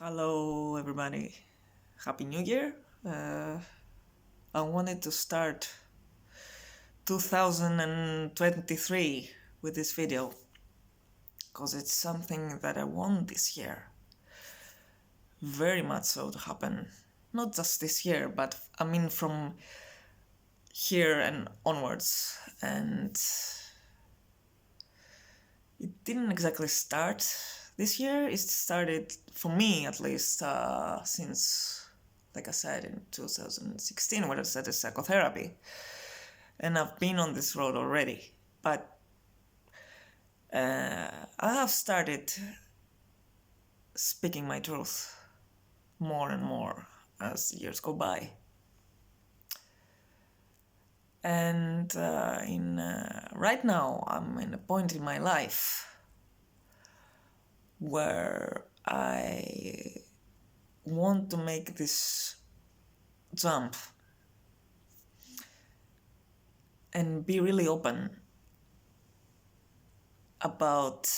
Hello, everybody. Happy New Year. I wanted to start 2023 with this video because it's something that I want this year. Very much so to happen. Not just this year, but I mean from here and onwards. And it didn't exactly start this year. It started, for me at least, since, like I said, in 2016 when I started psychotherapy. And I've been on this road already. But I have started speaking my truth more and more as years go by. And right now, I'm in a point in my life where I want to make this jump and be really open about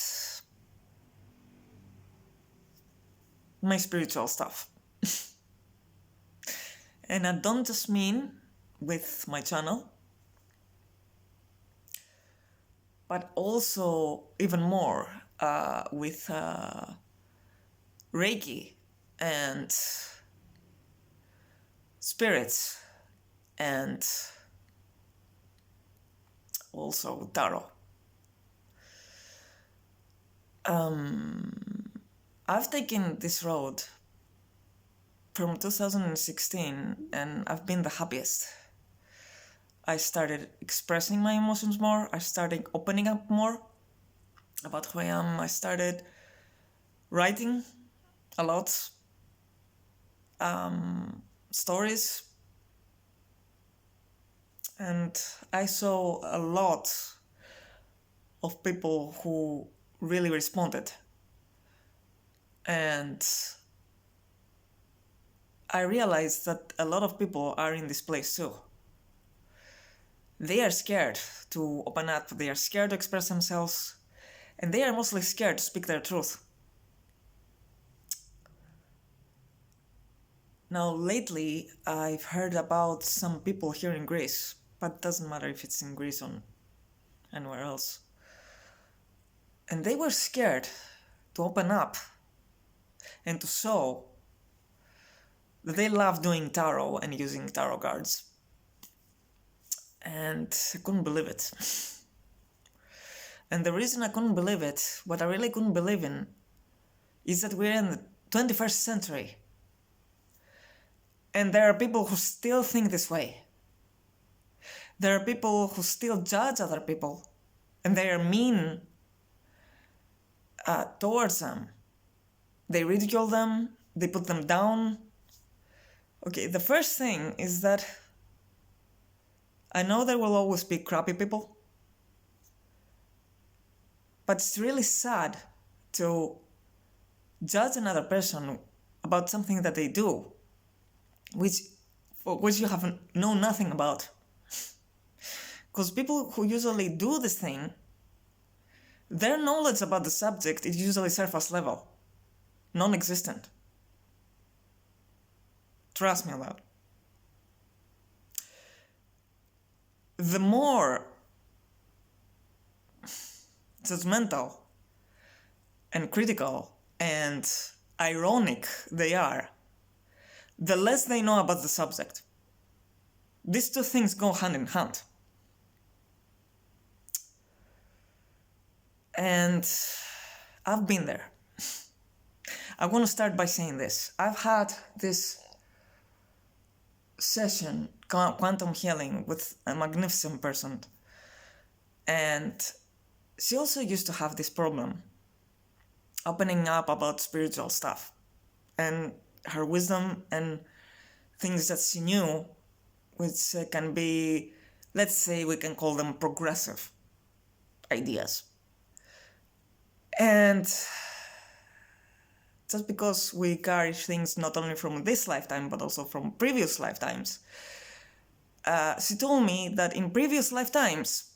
my spiritual stuff. And I don't just mean with my channel, but also even more with Reiki and spirits and also tarot. I've taken this road from 2016 and I've been the happiest. I started expressing my emotions more. I started opening up more about who I am. I started writing a lot, stories, and I saw a lot of people who really responded. And I realized that a lot of people are in this place too. They are scared to open up, they are scared to express themselves, and they are mostly scared to speak their truth. Now, lately, I've heard about some people here in Greece, but it doesn't matter if it's in Greece or anywhere else. And they were scared to open up and to show that they love doing tarot and using tarot cards. And I couldn't believe it. And the reason I couldn't believe it, what I really couldn't believe in, is that we're in the 21st century. And there are people who still think this way. There are people who still judge other people. And they are mean towards them. They ridicule them, they put them down. Okay, the first thing is that I know there will always be crappy people, but it's really sad to judge another person about something that they do, for which you have know nothing about. Because people who usually do this thing, their knowledge about the subject is usually surface level, non-existent. Trust me on that. The more judgmental and critical and ironic they are, the less they know about the subject. These two things go hand in hand. And I've been there. I want to start by saying this. I've had this session, quantum healing, with a magnificent person. And she also used to have this problem, opening up about spiritual stuff. And her wisdom and things that she knew, which can be, let's say we can call them progressive ideas. And just because we carry things not only from this lifetime, but also from previous lifetimes, she told me that in previous lifetimes,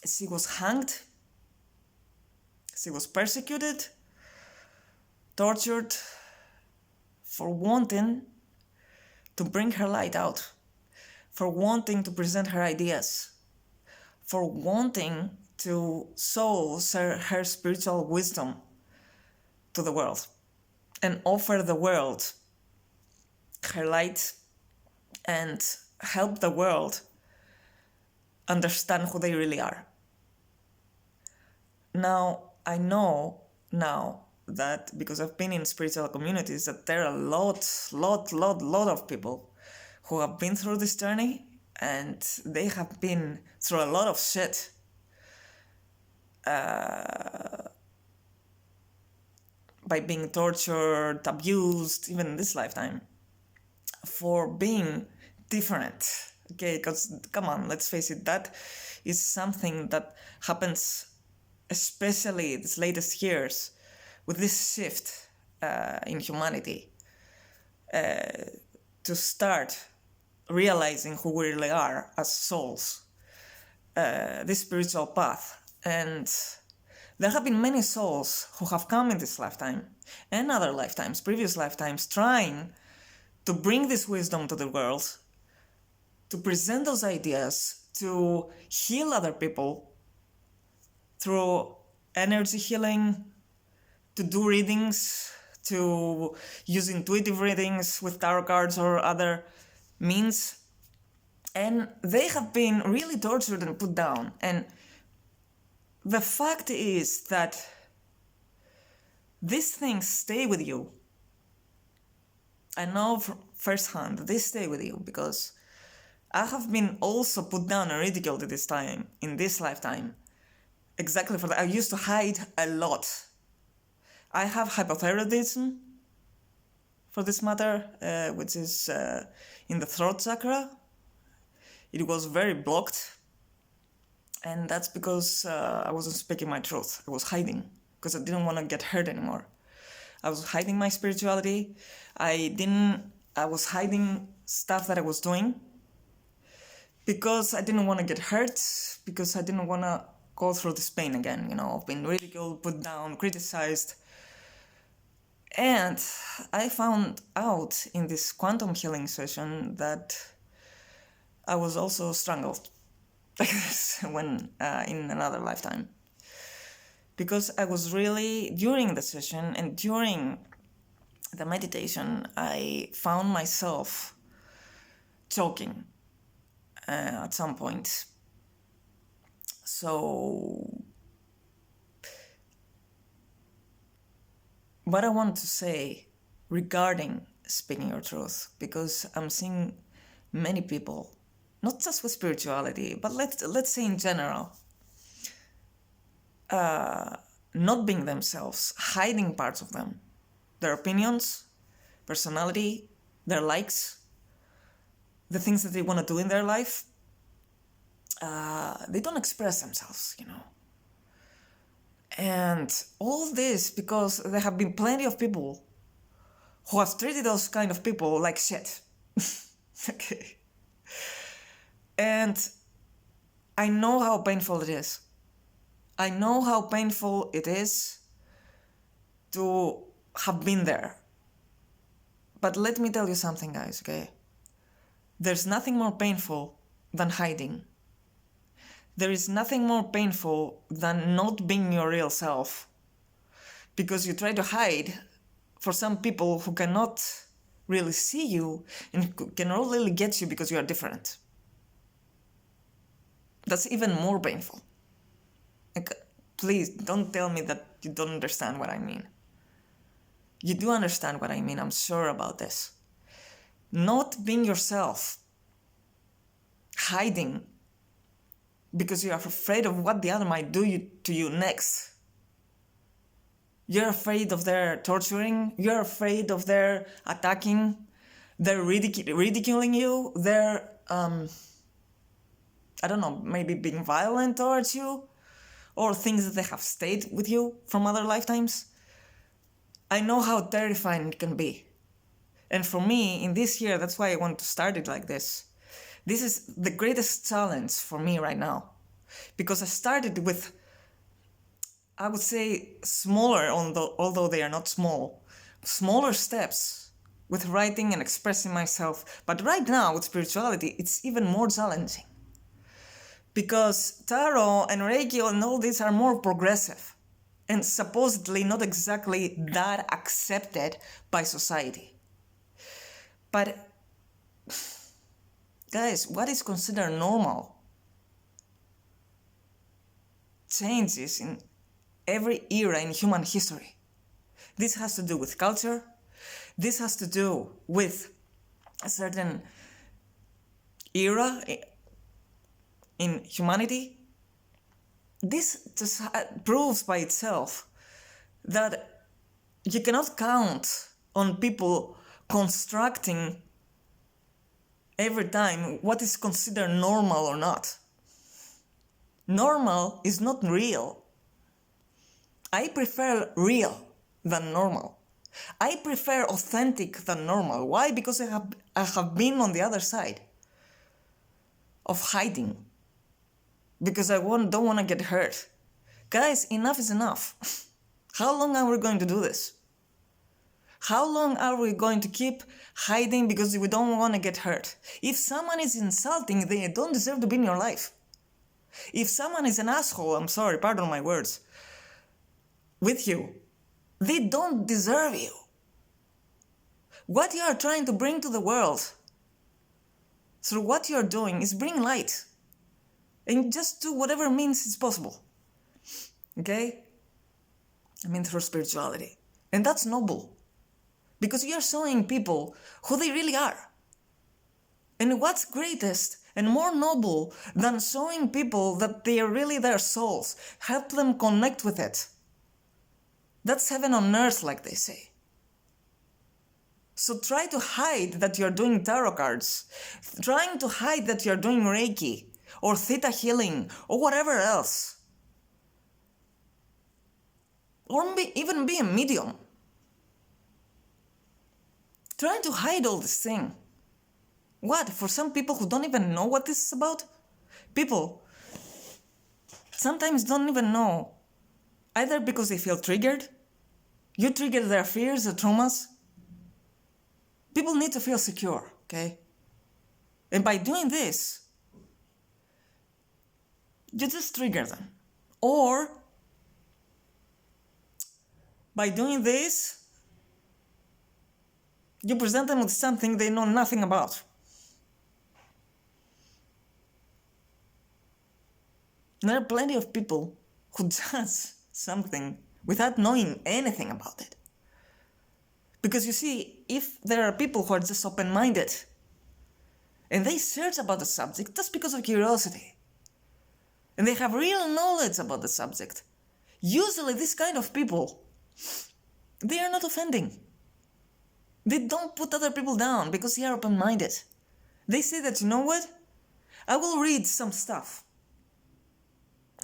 she was hanged, she was persecuted, tortured, for wanting to bring her light out, for wanting to present her ideas, for wanting to sow her spiritual wisdom to the world and offer the world her light and help the world understand who they really are. Now, I know now that because I've been in spiritual communities that there are a lot of people who have been through this journey, and they have been through a lot of shit. By being tortured, abused, even in this lifetime, for being different. Okay, because come on, let's face it, that is something that happens especially these latest years with this shift in humanity to start realizing who we really are as souls, this spiritual path. And there have been many souls who have come in this lifetime and other lifetimes, previous lifetimes, trying to bring this wisdom to the world, to present those ideas, to heal other people through energy healing, to do readings, to use intuitive readings with tarot cards or other means. And they have been really tortured and put down. And the fact is that these things stay with you. I know from firsthand that they stay with you because I have been also put down and ridiculed at this time, in this lifetime. Exactly for that. I used to hide a lot. I have hypothyroidism, for this matter, which is in the throat chakra. It was very blocked. And that's because I wasn't speaking my truth. I was hiding because I didn't want to get hurt anymore. I was hiding my spirituality. I was hiding stuff that I was doing because I didn't want to get hurt, because I didn't want to go through this pain again, of being ridiculed, put down, criticized. And I found out in this quantum healing session that I was also strangled like this when in another lifetime. Because I was really, during the session and during the meditation, I found myself choking at some point. So what I want to say regarding speaking your truth, because I'm seeing many people, not just with spirituality, but let's say in general, not being themselves, hiding parts of them, their opinions, personality, their likes, the things that they want to do in their life. They don't express themselves, And all this because there have been plenty of people who have treated those kind of people like shit. Okay. And I know how painful it is. I know how painful it is to have been there. But let me tell you something, guys, okay? There's nothing more painful than hiding. There is nothing more painful than not being your real self. Because you try to hide for some people who cannot really see you and cannot really get you because you are different. That's even more painful. Please, don't tell me that you don't understand what I mean. You do understand what I mean, I'm sure about this. Not being yourself, hiding, because you are afraid of what the other might do to you next. You're afraid of their torturing, you're afraid of their attacking, they're ridiculing you, they're, I don't know, maybe being violent towards you, or things that they have stayed with you from other lifetimes. I know how terrifying it can be. And for me, in this year, that's why I want to start it like this. This is the greatest challenge for me right now. Because I started with, I would say, smaller, although they are not small, smaller steps with writing and expressing myself. But right now, with spirituality, it's even more challenging. Because tarot and Reiki and all these are more progressive and supposedly not exactly that accepted by society. But guys, what is considered normal changes in every era in human history. This has to do with culture. This has to do with a certain era in humanity. This just proves by itself that you cannot count on people constructing every time what is considered normal or not. Normal is not real. I prefer real than normal. I prefer authentic than normal. Why? Because I have been on the other side of hiding. Because I don't want to get hurt. Guys, enough is enough. How long are we going to do this? How long are we going to keep hiding because we don't want to get hurt? If someone is insulting, they don't deserve to be in your life. If someone is an asshole, I'm sorry, pardon my words, with you, they don't deserve you. What you are trying to bring to the world through what you are doing is bring light. And just do whatever means is possible. Okay? I mean through spirituality. And that's noble. Because you are showing people who they really are. And what's greatest and more noble than showing people that they are really their souls, help them connect with it. That's heaven on earth, like they say. So try to hide that you're doing tarot cards, trying to hide that you're doing Reiki, or Theta healing, or whatever else. Or even be a medium. Trying to hide all this thing. What, for some people who don't even know what this is about? People sometimes don't even know, either because they feel triggered, you trigger their fears, their traumas. People need to feel secure, okay? And by doing this, you just trigger them. Or, by doing this, you present them with something they know nothing about. There are plenty of people who judge something without knowing anything about it. Because you see, if there are people who are just open-minded and they search about the subject just because of curiosity, and they have real knowledge about the subject, usually this kind of people, they are not offending. They don't put other people down because they are open-minded. They say that, you know what? I will read some stuff.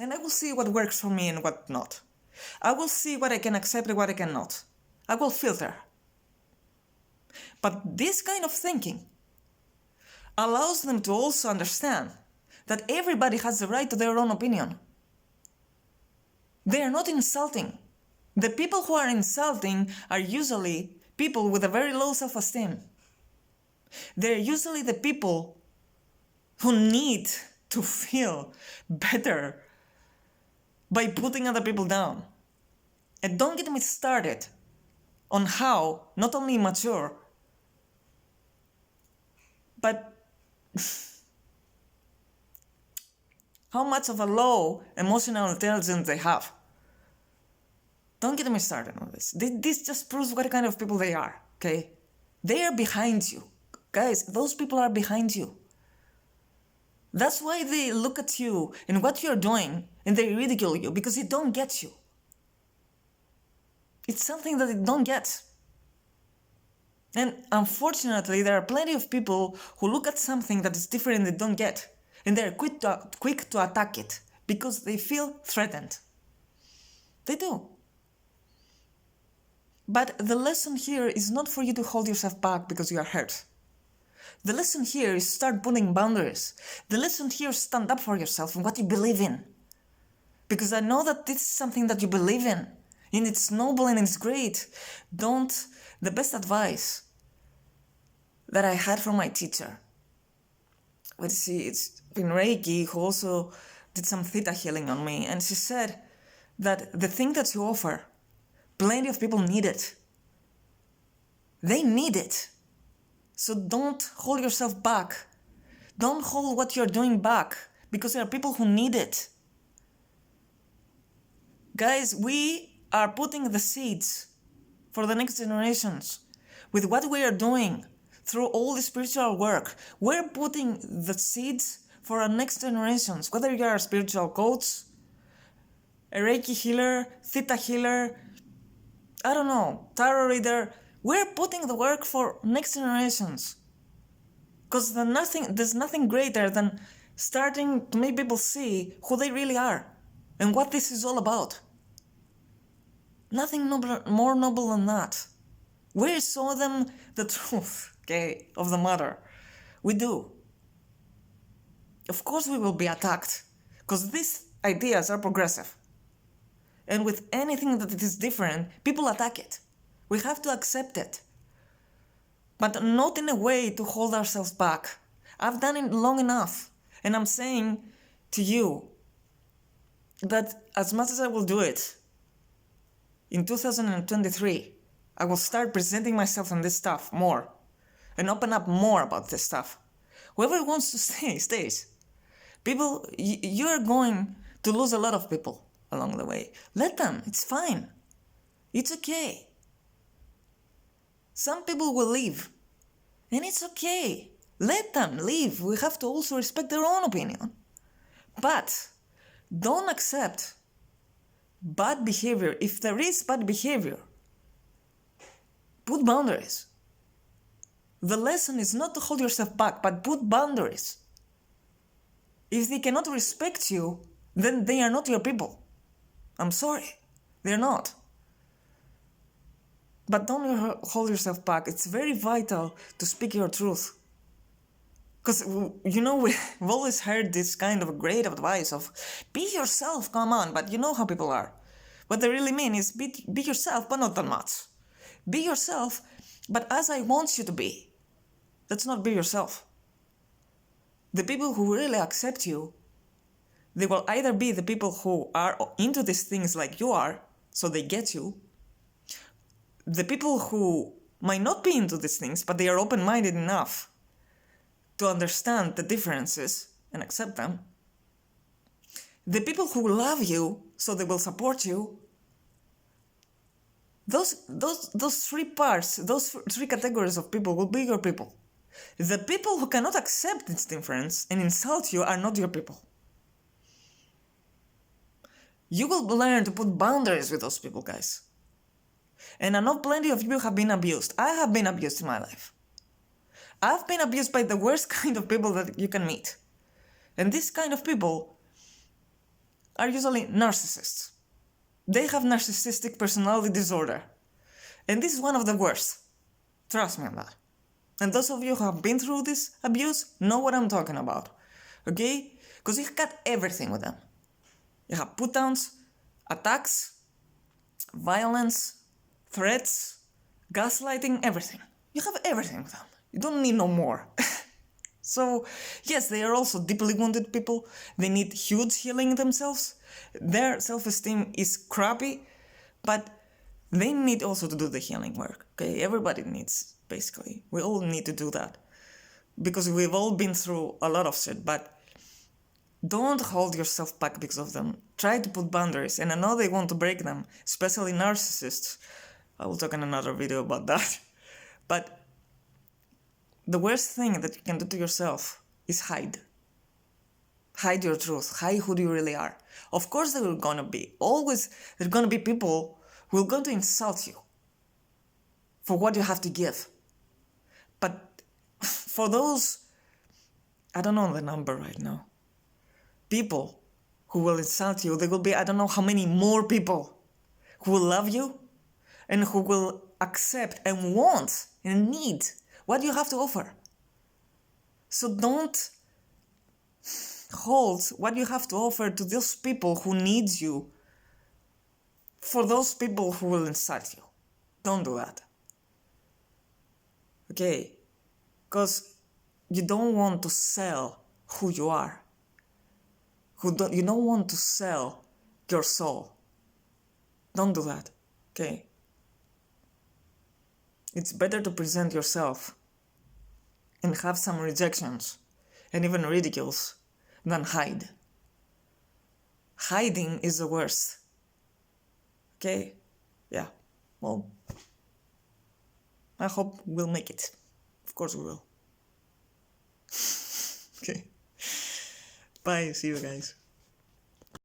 And I will see what works for me and what not. I will see what I can accept and what I cannot. I will filter. But this kind of thinking allows them to also understand that everybody has the right to their own opinion. They are not insulting. The people who are insulting are usually people with a very low self-esteem. They're usually the people who need to feel better by putting other people down. And don't get me started on how not only immature, but how much of a low emotional intelligence they have. Don't get me started on this. This just proves what kind of people they are, okay? They are behind you. Guys, those people are behind you. That's why they look at you and what you're doing and they ridicule you, because they don't get you. It's something that they don't get. And unfortunately, there are plenty of people who look at something that is different and they don't get. And they're quick to attack it because they feel threatened. They do. But the lesson here is not for you to hold yourself back because you are hurt. The lesson here is start putting boundaries. The lesson here is stand up for yourself and what you believe in. Because I know that this is something that you believe in. And it's noble and it's great. The best advice that I had from my teacher. It's been Reiki, who also did some theta healing on me, and she said that the thing that you offer, plenty of people need it. They need it. So don't hold yourself back. Don't hold what you're doing back, because there are people who need it. Guys, we are putting the seeds for the next generations. With what we are doing through all the spiritual work, we're putting the seeds for our next generations. Whether you are a spiritual coach, a Reiki healer, theta healer, I don't know, tarot reader, we're putting the work for next generations. Because there's nothing greater than starting to make people see who they really are and what this is all about. Nothing more noble than that. We show them the truth, okay, of the matter. We do. Of course we will be attacked, because these ideas are progressive. And with anything that is different, people attack it. We have to accept it. But not in a way to hold ourselves back. I've done it long enough. And I'm saying to you that as much as I will do it, in 2023, I will start presenting myself on this stuff more and open up more about this stuff. Whoever wants to stay, stays. People, you're going to lose a lot of people along the way. Let them, it's fine. It's okay. Some people will leave, and it's okay. Let them leave. We have to also respect their own opinion. But don't accept bad behavior. If there is bad behavior, put boundaries. The lesson is not to hold yourself back, but put boundaries. If they cannot respect you, then they are not your people. I'm sorry, they're not. But don't hold yourself back. It's very vital to speak your truth. Because, you know, we've always heard this kind of great advice of, be yourself, come on, but you know how people are. What they really mean is, be yourself, but not that much. Be yourself, but as I want you to be. That's not be yourself. The people who really accept you, they will either be the people who are into these things like you are, so they get you. The people who might not be into these things, but they are open-minded enough to understand the differences and accept them. The people who love you, so they will support you. Those three parts, those three categories of people will be your people. The people who cannot accept this difference and insult you are not your people. You will learn to put boundaries with those people, guys. And I know plenty of you have been abused. I have been abused in my life. I've been abused by the worst kind of people that you can meet. And this kind of people are usually narcissists. They have narcissistic personality disorder. And this is one of the worst. Trust me on that. And those of you who have been through this abuse know what I'm talking about. Okay? Because you got everything with them. You have put-downs, attacks, violence, threats, gaslighting, everything. You have everything with them. You don't need no more. So, yes, they are also deeply wounded people. They need huge healing themselves. Their self-esteem is crappy, but they need also to do the healing work. Okay, everybody needs, basically. We all need to do that. Because we've all been through a lot of shit, but don't hold yourself back because of them. Try to put boundaries, and I know they want to break them, especially narcissists. I will talk in another video about that. But the worst thing that you can do to yourself is hide. Hide your truth. Hide who you really are. Of course there are gonna be. Always there are gonna be people who are going to insult you for what you have to give. But for those, I don't know the number right now, people who will insult you, there will be I don't know how many more people who will love you and who will accept and want and need what you have to offer. So don't hold what you have to offer to those people who need you for those people who will insult you. Don't do that. Okay? Because you don't want to sell who you are. You don't want to sell your soul. Don't do that, okay? It's better to present yourself and have some rejections and even ridicules than hide. Hiding is the worst. Okay? Yeah. Well, I hope we'll make it. Of course we will. Okay. Bye. See you guys.